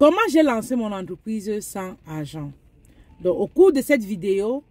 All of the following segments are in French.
Comment j'ai lancé mon entreprise sans argent? Donc, au cours de cette vidéo,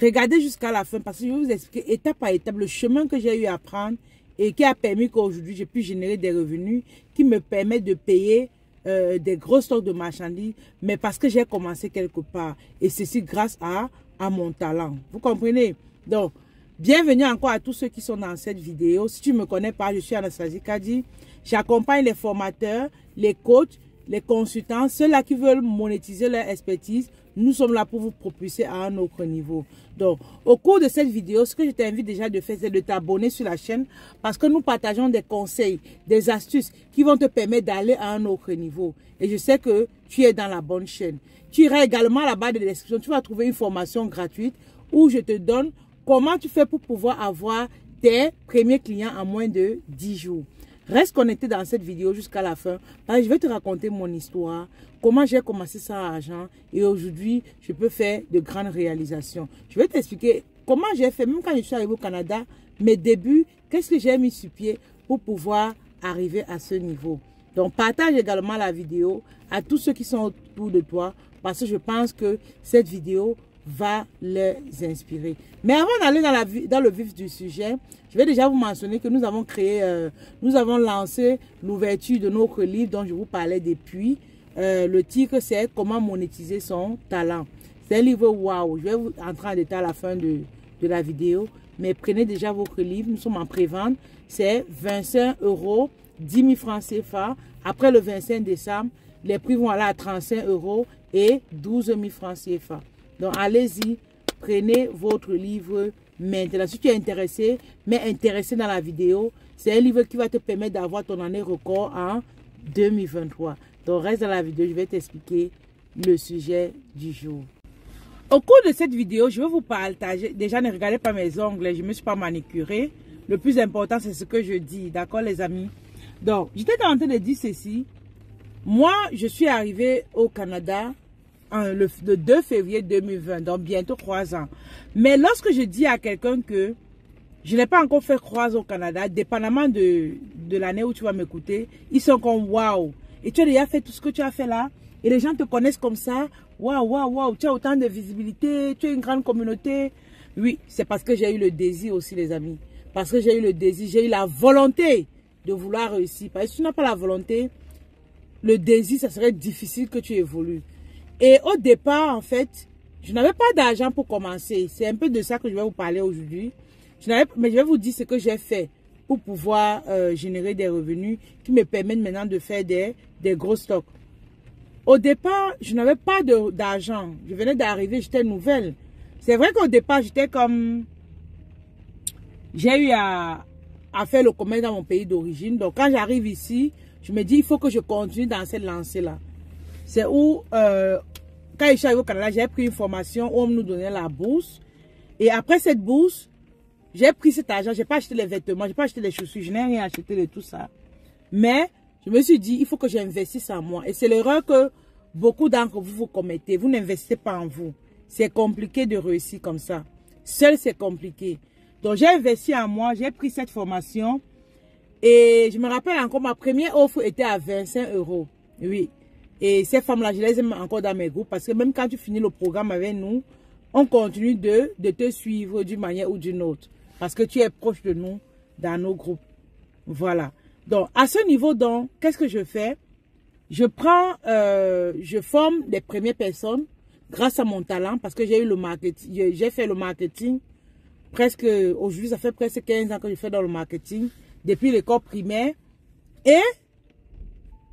regardez jusqu'à la fin parce que je vais vous expliquer étape par étape le chemin que j'ai eu à prendre et qui a permis qu'aujourd'hui, j'ai pu générer des revenus qui me permettent de payer des gros stocks de marchandises, mais parce que j'ai commencé quelque part. Et ceci grâce à mon talent. Vous comprenez? Donc, bienvenue encore à tous ceux qui sont dans cette vidéo. Si tu ne me connais pas, je suis Anastasie Kadi. J'accompagne les formateurs, les coachs, les consultants, ceux-là qui veulent monétiser leur expertise. Nous sommes là pour vous propulser à un autre niveau. Donc, au cours de cette vidéo, ce que je t'invite déjà de faire, c'est de t'abonner sur la chaîne parce que nous partageons des conseils, des astuces qui vont te permettre d'aller à un autre niveau. Et je sais que tu es dans la bonne chaîne. Tu iras également à la barre de description, tu vas trouver une formation gratuite où je te donne comment tu fais pour pouvoir avoir tes premiers clients en moins de 10 jours. Reste connecté dans cette vidéo jusqu'à la fin parce que je vais te raconter mon histoire, comment j'ai commencé sans argent et aujourd'hui, je peux faire de grandes réalisations. Je vais t'expliquer comment j'ai fait, même quand je suis arrivé au Canada, mes débuts, qu'est-ce que j'ai mis sur pied pour pouvoir arriver à ce niveau. Donc, partage également la vidéo à tous ceux qui sont autour de toi parce que je pense que cette vidéo va les inspirer. Mais avant d'aller dans le vif du sujet, je vais déjà vous mentionner que nous avons lancé l'ouverture de notre livre dont je vous parlais depuis. Le titre c'est Comment monétiser son talent. C'est un livre waouh. Je vais vous entrer en détail à la fin de la vidéo. Mais prenez déjà votre livre. Nous sommes en pré-vente. C'est 25 €, 10 000 francs CFA. Après le 25 décembre, les prix vont aller à 35 € et 12 000 francs CFA. Donc, allez-y, prenez votre livre maintenant. Si tu es intéressé, mais intéressé dans la vidéo, c'est un livre qui va te permettre d'avoir ton année record en 2023. Donc, reste dans la vidéo, je vais t'expliquer le sujet du jour. Au cours de cette vidéo, je vais vous partager. Déjà, ne regardez pas mes ongles, je ne me suis pas manicurée. Le plus important, c'est ce que je dis. D'accord, les amis? Donc, j'étais en train de dire ceci. Moi, je suis arrivée au Canada le 2 février 2020, donc bientôt 3 ans. Mais lorsque je dis à quelqu'un que je n'ai pas encore fait 3 ans au Canada, dépendamment de l'année où tu vas m'écouter, ils sont comme waouh. Et tu as déjà fait tout ce que tu as fait là, et les gens te connaissent comme ça. Waouh, waouh, waouh, tu as autant de visibilité, tu as une grande communauté. Oui, c'est parce que j'ai eu le désir aussi, les amis. Parce que j'ai eu le désir, j'ai eu la volonté de vouloir réussir. Parce que si tu n'as pas la volonté, le désir, ça serait difficile que tu évolues. Et au départ, en fait, je n'avais pas d'argent pour commencer. C'est un peu de ça que je vais vous parler aujourd'hui. Mais je vais vous dire ce que j'ai fait pour pouvoir générer des revenus qui me permettent maintenant de faire des gros stocks. Au départ, je n'avais pas d'argent. Je venais d'arriver, j'étais nouvelle. C'est vrai qu'au départ, j'étais comme... J'ai eu à faire le commerce dans mon pays d'origine. Donc, quand j'arrive ici, je me dis, il faut que je continue dans cette lancée-là. C'est où, quand je suis arrivé au Canada, j'ai pris une formation où on nous donnait la bourse. Et après cette bourse, j'ai pris cet argent. Je n'ai pas acheté les vêtements, je n'ai pas acheté les chaussures, je n'ai rien acheté de tout ça. Mais je me suis dit, il faut que j'investisse en moi. Et c'est l'erreur que beaucoup d'entre vous commettez. Vous n'investissez pas en vous. C'est compliqué de réussir comme ça. Seul, c'est compliqué. Donc, j'ai investi en moi, j'ai pris cette formation. Et je me rappelle encore, ma première offre était à 25 €. Oui. Et ces femmes-là, je les aime encore dans mes groupes parce que même quand tu finis le programme avec nous, on continue de te suivre d'une manière ou d'une autre. Parce que tu es proche de nous dans nos groupes. Voilà. Donc, à ce niveau, donc, qu'est-ce que je fais? Je forme les premières personnes grâce à mon talent parce que j'ai eu le marketing. J'ai fait le marketing presque, aujourd'hui, ça fait presque 15 ans que je fais dans le marketing depuis l'école primaire. Et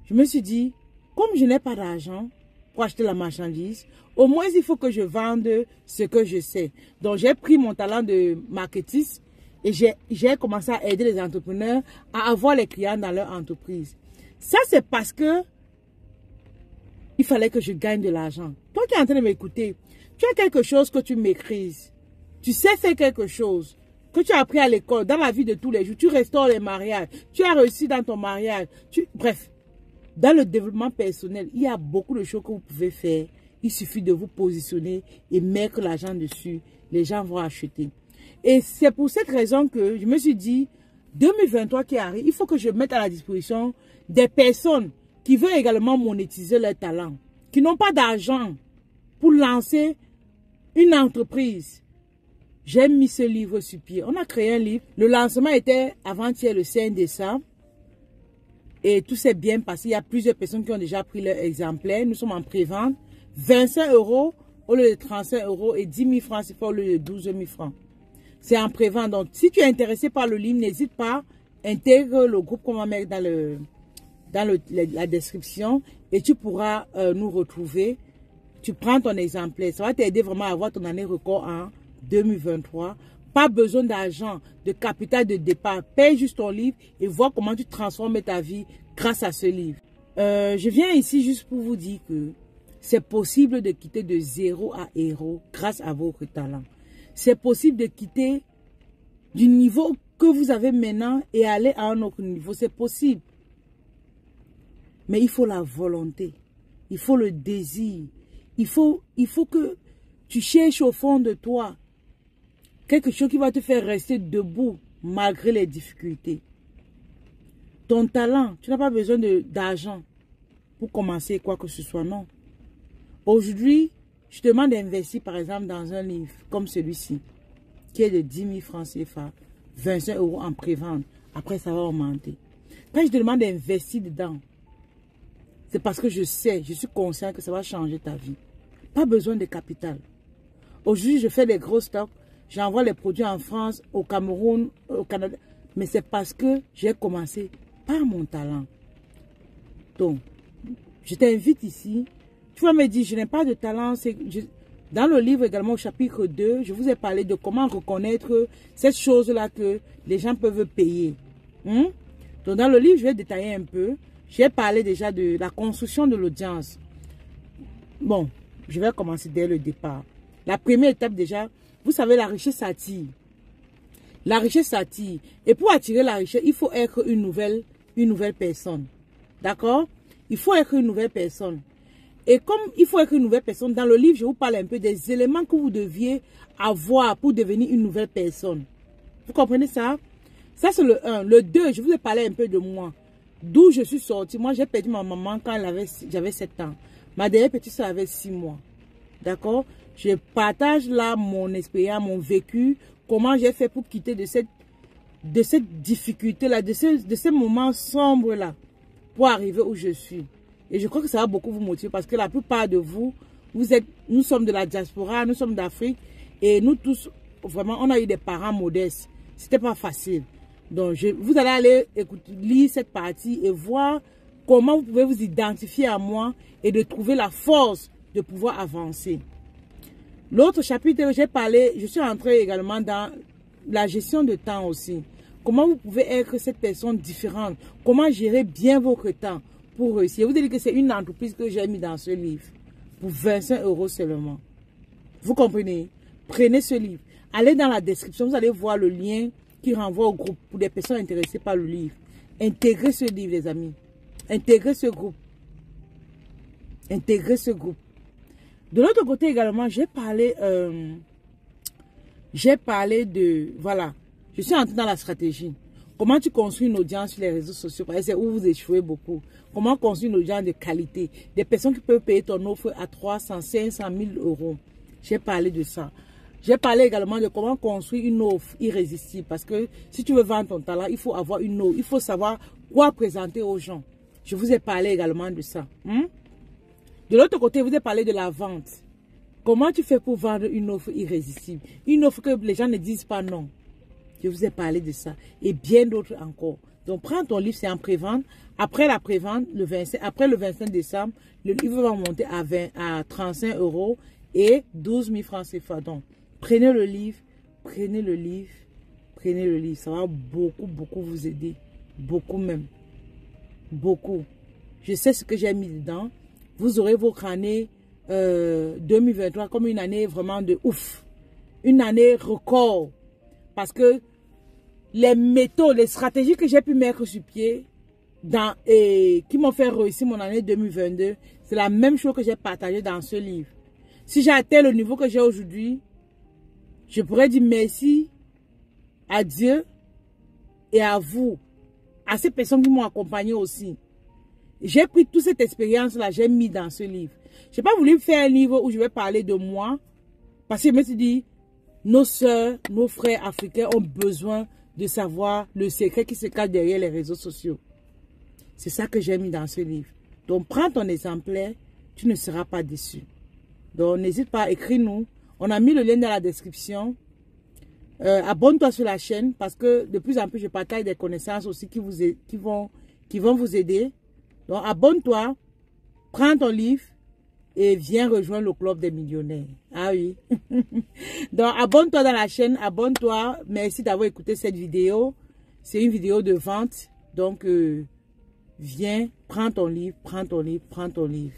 je me suis dit, comme je n'ai pas d'argent pour acheter la marchandise, au moins il faut que je vende ce que je sais. Donc j'ai pris mon talent de marketiste et j'ai commencé à aider les entrepreneurs à avoir les clients dans leur entreprise. Ça c'est parce que il fallait que je gagne de l'argent. Toi qui es en train de m'écouter, tu as quelque chose que tu maîtrises. Tu sais faire quelque chose que tu as appris à l'école, dans la vie de tous les jours. Tu restaures les mariages. Tu as réussi dans ton mariage. Bref. Dans le développement personnel, il y a beaucoup de choses que vous pouvez faire. Il suffit de vous positionner et mettre l'argent dessus. Les gens vont acheter. Et c'est pour cette raison que je me suis dit, 2023 qui arrive, il faut que je mette à la disposition des personnes qui veulent également monétiser leur talent, qui n'ont pas d'argent pour lancer une entreprise. J'ai mis ce livre sur pied. On a créé un livre. Le lancement était avant-hier, le 5 décembre. Et tout s'est bien passé. Il y a plusieurs personnes qui ont déjà pris leur exemplaire. Nous sommes en pré-vente. 25 € au lieu de 35 € et 10 000 francs, c'est pas au lieu de 12 000 francs. C'est en pré-vente. Donc, si tu es intéressé par le livre, n'hésite pas. Intègre le groupe qu'on va mettre dans la description et tu pourras nous retrouver. Tu prends ton exemplaire. Ça va t'aider vraiment à avoir ton année record en 2023. Pas besoin d'argent, de capital de départ. Paye juste ton livre et vois comment tu transformes ta vie grâce à ce livre. Je viens ici juste pour vous dire que c'est possible de quitter de zéro à héros grâce à votre talent. C'est possible de quitter du niveau que vous avez maintenant et aller à un autre niveau. C'est possible. Mais il faut la volonté. Il faut le désir. Il faut que tu cherches au fond de toi quelque chose qui va te faire rester debout malgré les difficultés. Ton talent, tu n'as pas besoin d'argent pour commencer quoi que ce soit, non. Aujourd'hui, je te demande d'investir par exemple dans un livre comme celui-ci, qui est de 10 000 francs CFA, 25 € en pré-vente. Après, ça va augmenter. Quand je te demande d'investir dedans, c'est parce que je sais, je suis conscient que ça va changer ta vie. Pas besoin de capital. Aujourd'hui, je fais des gros stocks. J'envoie les produits en France, au Cameroun, au Canada. Mais c'est parce que j'ai commencé par mon talent. Donc, je t'invite ici. Tu vas me dire, je n'ai pas de talent. Dans le livre également, au chapitre 2, je vous ai parlé de comment reconnaître cette chose-là que les gens peuvent payer. Donc, dans le livre, je vais détailler un peu. J'ai parlé déjà de la construction de l'audience. Bon, je vais commencer dès le départ. La première étape déjà, vous savez, la richesse attire. La richesse attire. Et pour attirer la richesse, il faut être une nouvelle personne. D'accord? Il faut être une nouvelle personne. Et comme il faut être une nouvelle personne, dans le livre, je vous parle un peu des éléments que vous deviez avoir pour devenir une nouvelle personne. Vous comprenez ça? Ça, c'est le 1. Le 2, je vous ai parlé un peu de moi. D'où je suis sortie. Moi, j'ai perdu ma maman quand j'avais 7 ans. Ma dernière petite soeur avait 6 mois. D'accord? Je partage là mon expérience, mon vécu, comment j'ai fait pour quitter de cette difficulté-là, de ces moments sombres-là, pour arriver où je suis. Et je crois que ça va beaucoup vous motiver parce que la plupart de vous, nous sommes de la diaspora, nous sommes d'Afrique et nous tous, vraiment, on a eu des parents modestes. C'était pas facile. Donc, vous allez aller lire cette partie et voir comment vous pouvez vous identifier à moi et de trouver la force de pouvoir avancer. L'autre chapitre, j'ai parlé, je suis entrée également dans la gestion de temps aussi. Comment vous pouvez être cette personne différente. Comment gérer bien votre temps pour réussir. Vous dites que c'est une entreprise que j'ai mis dans ce livre. Pour 25 € seulement. Vous comprenez? Prenez ce livre. Allez dans la description, vous allez voir le lien qui renvoie au groupe pour des personnes intéressées par le livre. Intégrez ce livre, les amis. Intégrez ce groupe. Intégrez ce groupe. De l'autre côté également, j'ai parlé de, voilà, je suis entrée dans la stratégie. Comment tu construis une audience sur les réseaux sociaux? Parce que c'est où vous échouez beaucoup. Comment construire une audience de qualité? Des personnes qui peuvent payer ton offre à 300, 500 000 €. J'ai parlé de ça. J'ai parlé également de comment construire une offre irrésistible. Parce que si tu veux vendre ton talent, il faut avoir une offre. Il faut savoir quoi présenter aux gens. Je vous ai parlé également de ça. De l'autre côté, je vous ai parlé de la vente. Comment tu fais pour vendre une offre irrésistible? Une offre que les gens ne disent pas non. Je vous ai parlé de ça. Et bien d'autres encore. Donc, prends ton livre, c'est en pré-vente. Après la pré-vente, après le 25 décembre, le livre va monter à 35 € et 12 000 francs CFA. Donc, prenez le livre, prenez le livre, prenez le livre. Ça va beaucoup, beaucoup vous aider. Beaucoup même. Beaucoup. Je sais ce que j'ai mis dedans. Vous aurez votre année 2023 comme une année vraiment de ouf. Une année record. Parce que les méthodes, les stratégies que j'ai pu mettre sur pied et qui m'ont fait réussir mon année 2022, c'est la même chose que j'ai partagé dans ce livre. Si j'ai atteint le niveau que j'ai aujourd'hui, je pourrais dire merci à Dieu et à vous, à ces personnes qui m'ont accompagné aussi. J'ai pris toute cette expérience-là, j'ai mis dans ce livre. Je n'ai pas voulu faire un livre où je vais parler de moi, parce que je me suis dit, nos sœurs, nos frères africains ont besoin de savoir le secret qui se cache derrière les réseaux sociaux. C'est ça que j'ai mis dans ce livre. Donc, prends ton exemplaire, tu ne seras pas déçu. Donc, n'hésite pas, écris-nous. On a mis le lien dans la description. Abonne-toi sur la chaîne parce que de plus en plus, je partage des connaissances aussi qui vont vous aider. Donc, abonne-toi, prends ton livre et viens rejoindre le club des millionnaires. Ah oui. Donc, abonne-toi dans la chaîne, abonne-toi. Merci d'avoir écouté cette vidéo. C'est une vidéo de vente. Donc, viens, prends ton livre, prends ton livre, prends ton livre.